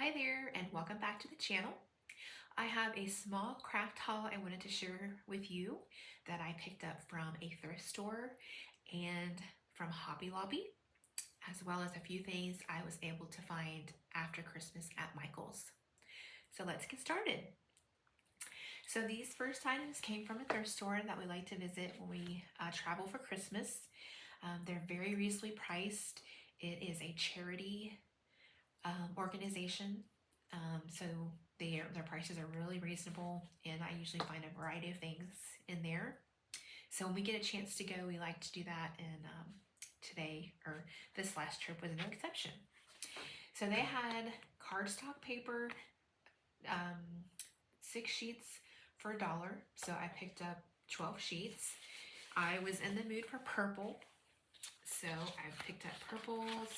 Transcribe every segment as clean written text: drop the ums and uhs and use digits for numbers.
Hi there and welcome back to the channel. I have a small craft haul I wanted to share with you that I picked up from a thrift store and from Hobby Lobby, as well as a few things I was able to find after Christmas at Michael's. So let's get started. So these first items came from a thrift store that we like to visit when we travel for Christmas. They're very reasonably priced. It is a charity organization. So their prices are really reasonable, and I usually find a variety of things in there. So when we get a chance to go, we like to do that, and today, or this last trip, was no exception. So they had cardstock paper, 6 sheets for $1. So I picked up 12 sheets. I was in the mood for purple, so I picked up purples.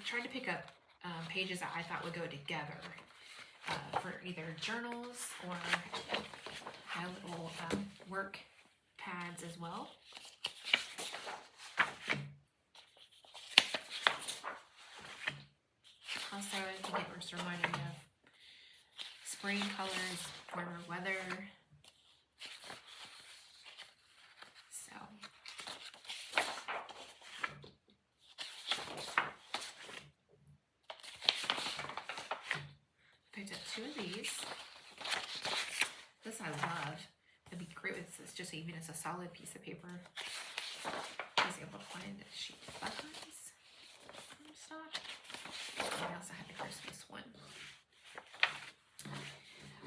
Tried to pick up pages that I thought would go together for either journals or my little work pads as well. Also, I think it was reminding me of spring colors, warmer weather. So picked up 2 of these. This I love. It'd be great with this, just even as a solid piece of paper. I was able to find sheet buttons from stock. And I also had the Christmas one.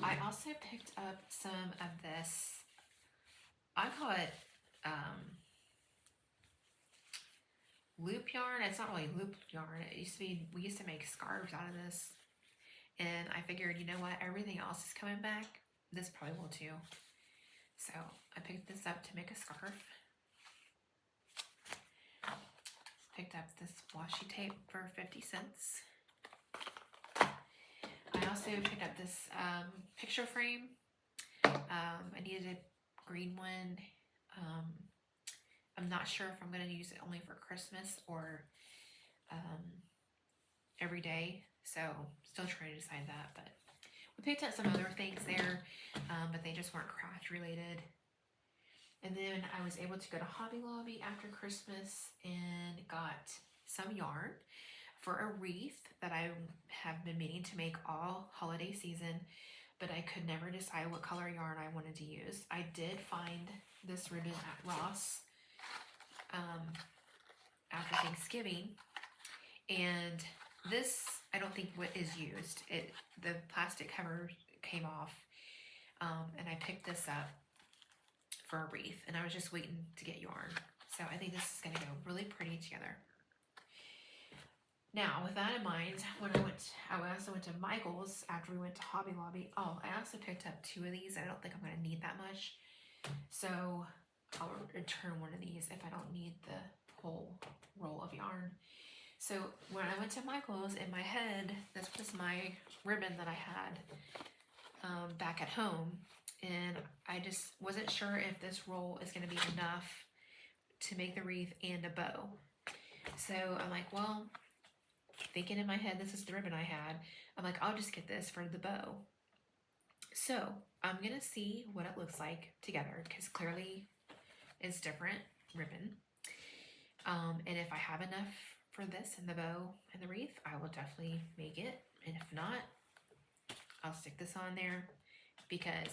I also picked up some of this, I call it loop yarn. It's not really loop yarn. We used to make scarves out of this. And I figured, you know what, everything else is coming back. This probably will too. So I picked this up to make a scarf. Picked up this washi tape for 50 cents. I also picked up this picture frame. I needed a green one. I'm not sure if I'm going to use it only for Christmas or every day. So still trying to decide that. But we picked up some other things there, but they just weren't craft related. And then I was able to go to Hobby Lobby after Christmas and got some yarn for a wreath that I have been meaning to make all holiday season, but I could never decide what color yarn I wanted to use. I did find this ribbon at Ross after Thanksgiving, and this I don't think what is used. The plastic cover came off, and I picked this up for a wreath, and I was just waiting to get yarn. So I think this is going to go really pretty together. Now, with that in mind, I also went to Michael's after we went to Hobby Lobby. Oh, I also picked up 2 of these. I don't think I'm going to need that much. So I'll return one of these if I don't need the whole roll of yarn. So when I went to Michael's, in my head, this was my ribbon that I had back at home. And I just wasn't sure if this roll is going to be enough to make the wreath and a bow. So I'm like, well, thinking in my head, this is the ribbon I had. I'm like, I'll just get this for the bow. So I'm going to see what it looks like together, because clearly it's different ribbon. And if I have enough for this and the bow and the wreath, I will definitely make it. And if not, I'll stick this on there, because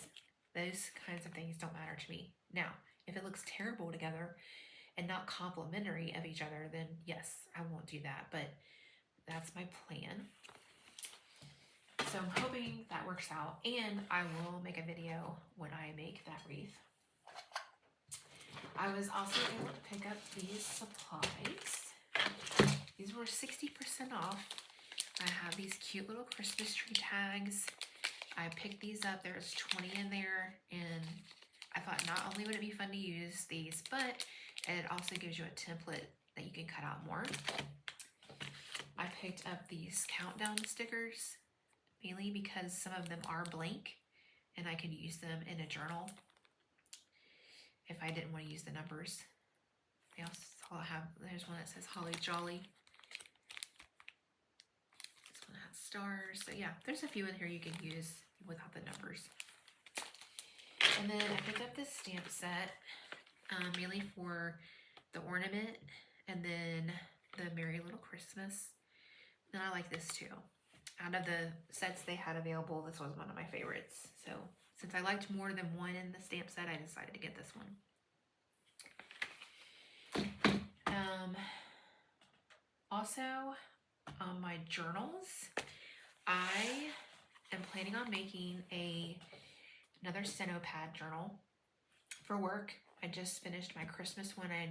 those kinds of things don't matter to me. Now, if it looks terrible together and not complimentary of each other, then yes, I won't do that. But that's my plan. So I'm hoping that works out, and I will make a video when I make that wreath. I was also able to pick up these supplies. These were 60% off. I have these cute little Christmas tree tags. I picked these up. There's 20 in there, and I thought not only would it be fun to use these, but it also gives you a template that you can cut out more. I picked up these countdown stickers, mainly because some of them are blank, and I could use them in a journal if I didn't want to use the numbers. They also have, there's one that says Holly Jolly. This one got stars. So yeah, there's a few in here you can use without the numbers. And then I picked up this stamp set, mainly for the ornament and then the Merry Little Christmas. And I like this too. Out of the sets they had available, this was one of my favorites. So since I liked more than one in the stamp set, I decided to get this one. Also, on my journals, I am planning on making another Stenopad journal for work. I just finished my Christmas one. I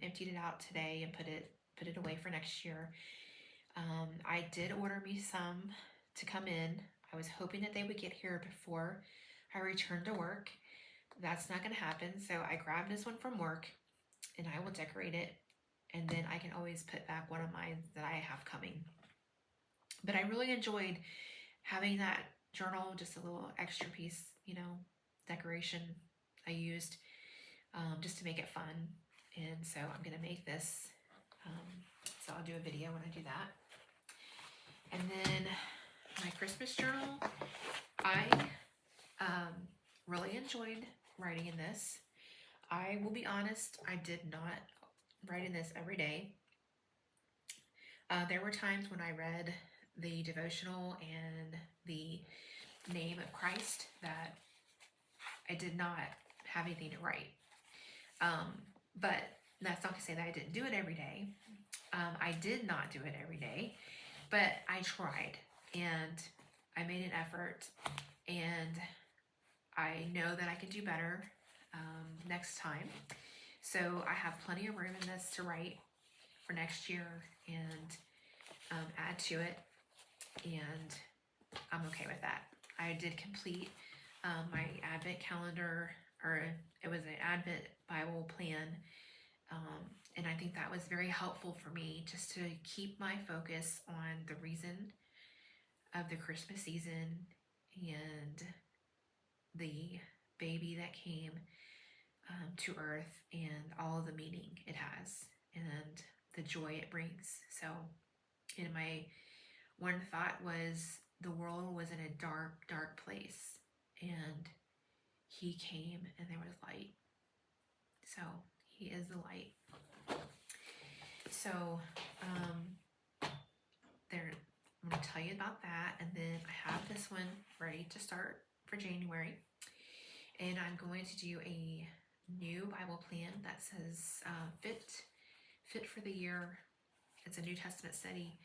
emptied it out today and put it away for next year. I did order me some to come in. I was hoping that they would get here before I returned to work. That's not going to happen. So I grabbed this one from work and I will decorate it. And then I can always put back one of mine that I have coming. But I really enjoyed having that journal, just a little extra piece, decoration I used just to make it fun. And so I'm going to make this. So I'll do a video when I do that. And then my Christmas journal, I really enjoyed writing in this. I will be honest, I did not write in this every day. There were times when I read the devotional and the name of Christ that I did not have anything to write. But that's not to say that I didn't do it every day. I did not do it every day, but I tried and I made an effort, and I know that I can do better next time. So I have plenty of room in this to write for next year and add to it, and I'm okay with that. I did complete my Advent calendar, or it was an Advent Bible plan, and I think that was very helpful for me just to keep my focus on the reason of the Christmas season and the baby that came to earth and all the meaning it has and the joy it brings. So, and my one thought was the world was in a dark, dark place, and he came and there was light. So he is the light. So I'm going to tell you about that, and then I have this one ready to start for January, and I'm going to do a new Bible plan that says fit for the year. It's a New Testament study,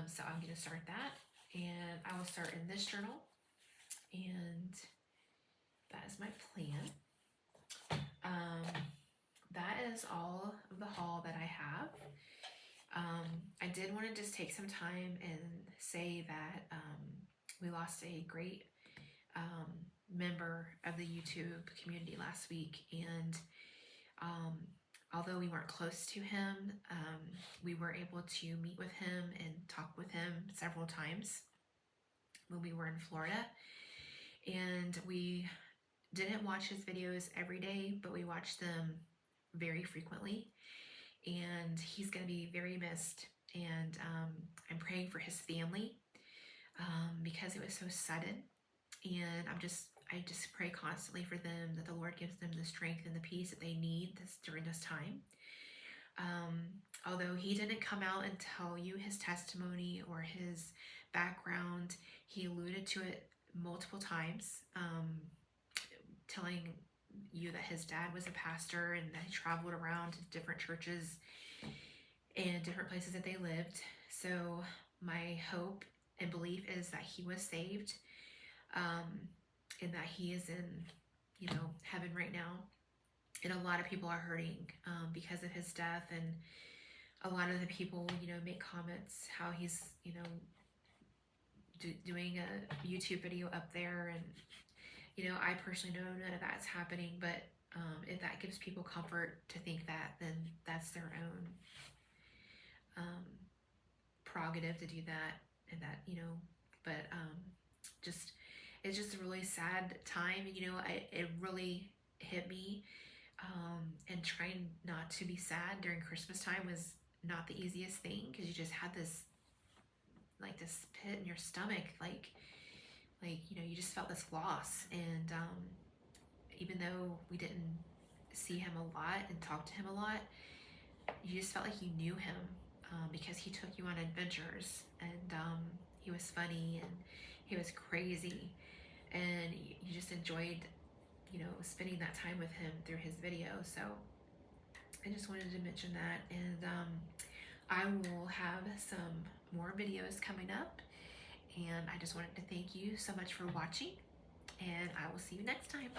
so I'm going to start that, and I will start in this journal, and that is my plan. That is all of the haul that I have. I did want to just take some time and say that we lost a great member of the YouTube community last week, and although we weren't close to him, we were able to meet with him and talk with him several times when we were in Florida, and we didn't watch his videos every day, but we watched them very frequently, and he's going to be very missed, and I'm praying for his family because it was so sudden, and I just pray constantly for them that the Lord gives them the strength and the peace that they need during this time. Although he didn't come out and tell you his testimony or his background, he alluded to it multiple times, telling you that his dad was a pastor and that he traveled around to different churches and different places that they lived. So my hope and belief is that he was saved, and that he is in, heaven right now. And a lot of people are hurting because of his death, and a lot of the people, make comments how he's, doing a YouTube video up there, and I personally know none of that's happening, but if that gives people comfort to think that, then that's their own prerogative to do that, and that, but it's just a really sad time. It really hit me, and trying not to be sad during Christmas time was not the easiest thing, because you just had this like this pit in your stomach, like you just felt this loss. And even though we didn't see him a lot and talk to him a lot, you just felt like you knew him, because he took you on adventures, and he was funny and he was crazy, and you just enjoyed spending that time with him through his video. So I just wanted to mention that. And I will have some more videos coming up, and I just wanted to thank you so much for watching, and I will see you next time.